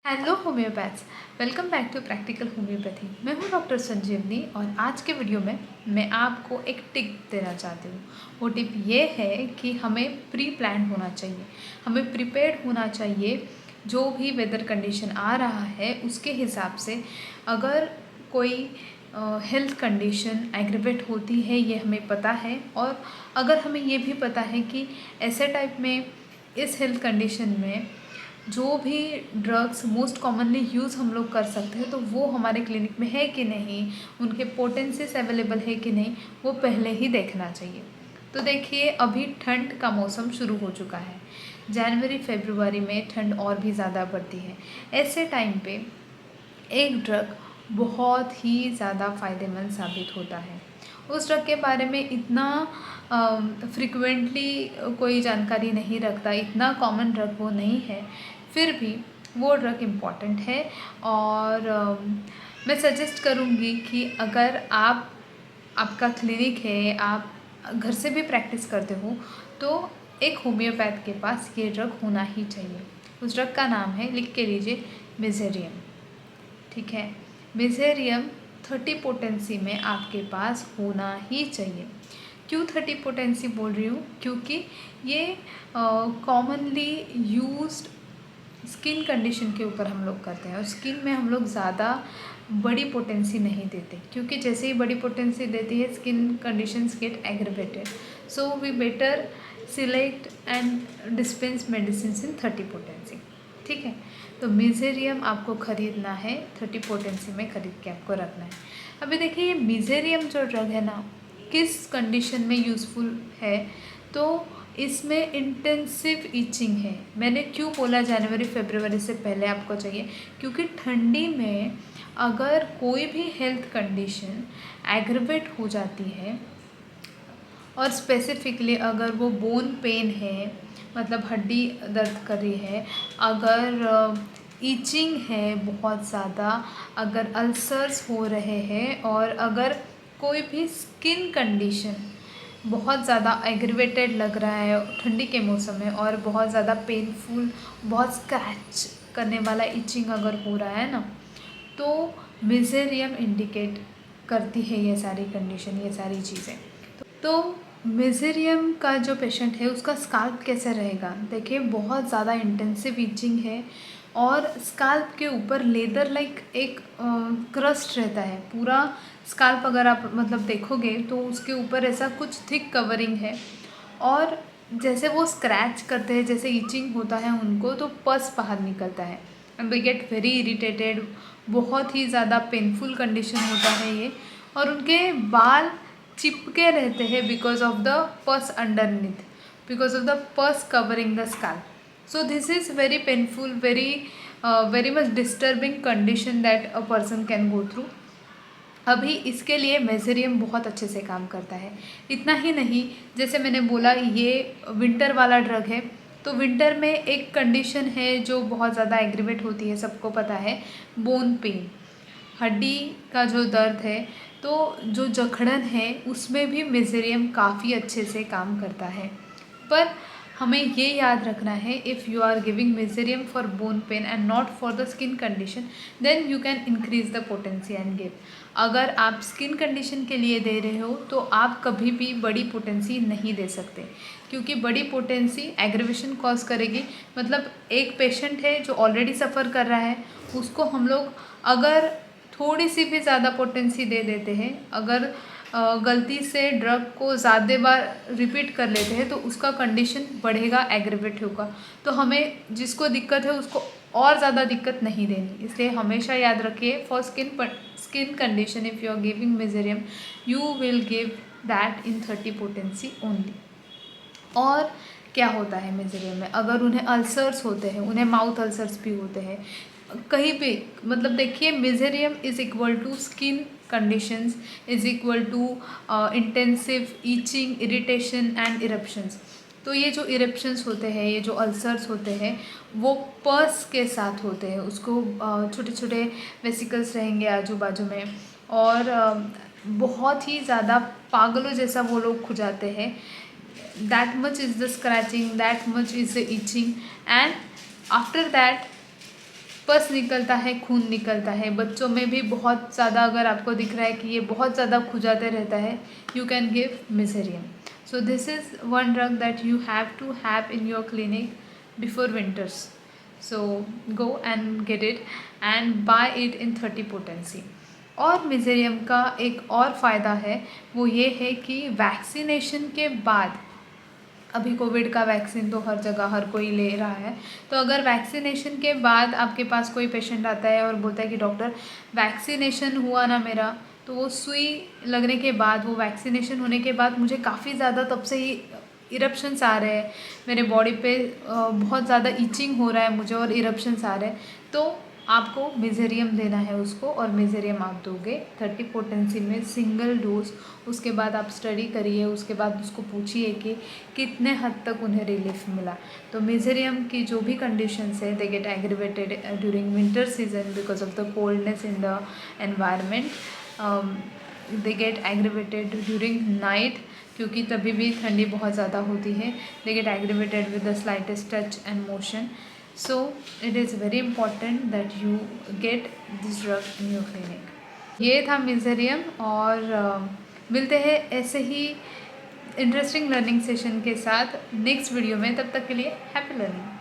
Hello homoeopaths, welcome back to practical homoeopathy. मैं हूं doctor संजीवनी और आज के वीडियो में मैं आपको एक टिप देना चाहती हूँ। वो टिप ये है कि हमें प्री प्लान होना चाहिए, हमें प्रिपेयर्ड होना चाहिए। जो भी वेदर कंडीशन आ रहा है उसके हिसाब से अगर कोई हेल्थ कंडीशन एग्रेवेट होती है ये हमें पता है, और अगर हमें ये भी पता है कि ऐसे टाइप में इस हेल्थ कंडीशन में जो भी ड्रग्स मोस्ट कॉमनली यूज़ हम लोग कर सकते हैं तो वो हमारे क्लिनिक में है कि नहीं, उनके पोटेंसीज अवेलेबल है कि नहीं, वो पहले ही देखना चाहिए। तो देखिए, अभी ठंड का मौसम शुरू हो चुका है। जनवरी फरवरी में ठंड और भी ज़्यादा बढ़ती है। ऐसे टाइम पे एक ड्रग बहुत ही ज़्यादा फ़ायदेमंद साबित होता है। उस ड्रग के बारे में इतना फ्रिक्वेंटली कोई जानकारी नहीं रखता, इतना कॉमन ड्रग वो नहीं है, फिर भी वो ड्रग इम्पॉर्टेंट है। और मैं सजेस्ट करूँगी कि अगर आपका क्लिनिक है, आप घर से भी प्रैक्टिस करते हो, तो एक होम्योपैथ के पास ये ड्रग होना ही चाहिए। उस ड्रग का नाम है, लिख के लीजिए, मेजेरियम। ठीक है, मेजेरियम 30 पोटेंसी में आपके पास होना ही चाहिए। क्यों 30 पोटेंसी बोल रही हूँ? क्योंकि ये कॉमनली यूज्ड स्किन कंडीशन के ऊपर हम लोग करते हैं, और स्किन में हम लोग ज़्यादा बड़ी पोटेंसी नहीं देते, क्योंकि जैसे ही बड़ी पोटेंसी देती है skin conditions get aggravated. So we better select and dispense medicine in 30 potency. ठीक है, तो मिजेरियम आपको ख़रीदना है, 30 पोटेंसी में ख़रीद के आपको रखना है। अभी देखिए, ये मिजेरियम जो ड्रग है ना, किस कंडीशन में यूज़फुल है, तो इसमें इंटेंसिव ईचिंग है। मैंने क्यों बोला जनवरी फरवरी से पहले आपको चाहिए, क्योंकि ठंडी में अगर कोई भी हेल्थ कंडीशन एग्रेवेट हो जाती है, और स्पेसिफिकली अगर वो बोन पेन है, मतलब हड्डी दर्द कर रही है, अगर ईचिंग है बहुत ज़्यादा, अगर अल्सर्स हो रहे हैं, और अगर कोई भी स्किन कंडीशन बहुत ज़्यादा एग्रीवेटेड लग रहा है ठंडी के मौसम में, और बहुत ज़्यादा पेनफुल, बहुत स्क्रैच करने वाला ईचिंग अगर हो रहा है ना, तो मिजेरियम इंडिकेट करती है ये सारी कंडीशन, ये सारी चीज़ें। तो मिजेरियम का जो पेशेंट है उसका स्काल्प कैसा रहेगा? देखिए, बहुत ज़्यादा इंटेंसिव ईचिंग है, और स्काल्प के ऊपर लेदर लाइक एक क्रस्ट रहता है। पूरा स्काल्प अगर आप मतलब देखोगे तो उसके ऊपर ऐसा कुछ थिक कवरिंग है, और जैसे वो स्क्रैच करते हैं, जैसे ईचिंग होता है उनको, तो पस बाहर निकलता है, and we get very irritated. बहुत ही ज़्यादा पेनफुल कंडीशन होता है ये, और उनके बाल चिपके रहते हैं बिकॉज ऑफ द पस अंडरनीथ, बिकॉज ऑफ द पस covering the scalp. So this is very painful, very much disturbing condition that a person can go through. अभी इसके लिए मेजेरियम बहुत अच्छे से काम करता है। इतना ही नहीं, जैसे मैंने बोला ये विंटर वाला ड्रग है, तो विंटर में एक कंडीशन है जो बहुत ज़्यादा एग्रीवेट होती है, सबको पता है, बोन पेन, हड्डी का जो दर्द है। तो जो जकड़न है उसमें भी मेजेरियम काफ़ी अच्छे से काम करता है। पर हमें ये याद रखना है, if you are giving mezereum for bone pain and not for the skin condition, then you can increase the potency and give. अगर आप स्किन कंडीशन के लिए दे रहे हो तो आप कभी भी बड़ी पोटेंसी नहीं दे सकते, क्योंकि बड़ी पोटेंसी एग्रेवेशन कॉज करेगी। मतलब एक पेशेंट है जो ऑलरेडी सफ़र कर रहा है, उसको हम लोग अगर थोड़ी सी भी ज़्यादा पोटेंसी दे देते हैं, अगर गलती से ड्रग को ज़्यादा बार रिपीट कर लेते हैं, तो उसका कंडीशन बढ़ेगा, एग्रेवेट होगा। तो हमें जिसको दिक्कत है उसको और ज़्यादा दिक्कत नहीं देनी। इसलिए हमेशा याद रखिए, for skin condition if you are giving mezereum, you will give that in 30 potency only. और क्या होता है मेजेरियम में, अगर उन्हें अल्सर्स होते हैं, उन्हें माउथ अल्सर्स भी होते हैं कहीं पे, मतलब देखिए, mezereum is equal to skin conditions, is equal to intensive itching, irritation and eruptions. तो ये जो इरप्शंस होते हैं, ये जो अल्सर्स होते हैं, वो पस के साथ होते हैं। उसको छोटे छोटे वेसिकल्स रहेंगे आजू बाजू में, और बहुत ही ज़्यादा पागलों जैसा वो लोग खुजाते हैं। that much is the scratching, that much is the itching, and after that पस निकलता है, खून निकलता है। बच्चों में भी बहुत ज़्यादा अगर आपको दिख रहा है कि ये बहुत ज़्यादा खुजाते रहता है, यू कैन गिव मिसेरियम। So this is one drug that you have to have in your clinic before winters. So go and get it and buy it in 30 potency. और मिसेरियम का एक और फ़ायदा है, वो ये है कि वैक्सीनेशन के बाद, अभी कोविड का वैक्सीन तो हर जगह हर कोई ले रहा है, तो अगर वैक्सीनेशन के बाद आपके पास कोई पेशेंट आता है और बोलता है कि डॉक्टर वैक्सीनेशन हुआ ना मेरा, तो वो सुई लगने के बाद, वो वैक्सीनेशन होने के बाद मुझे काफ़ी ज़्यादा तब से ही इरप्शंस आ रहे हैं, मेरे बॉडी पे बहुत ज़्यादा ईचिंग हो रहा है मुझे और इरप्शंस आ रहे हैं, तो आपको मिसेरियम देना है उसको। और मिसेरियम आप दोगे 30 पोटेंसी में सिंगल डोज। उसके बाद आप स्टडी करिए, उसके बाद उसको पूछिए कि कितने हद तक उन्हें रिलीफ मिला। तो मिसेरियम की जो भी कंडीशंस है, they get aggravated during winter season because of the coldness in the environment, they get aggravated during night, क्योंकि तभी भी ठंडी बहुत ज़्यादा होती है। They get aggravated with the slightest touch and motion. So it is very important that you get this drug in your clinic. ये था मिसेरियम, और मिलते हैं ऐसे ही इंटरेस्टिंग लर्निंग सेशन के साथ नेक्स्ट वीडियो में। तब तक के लिए हैप्पी लर्निंग।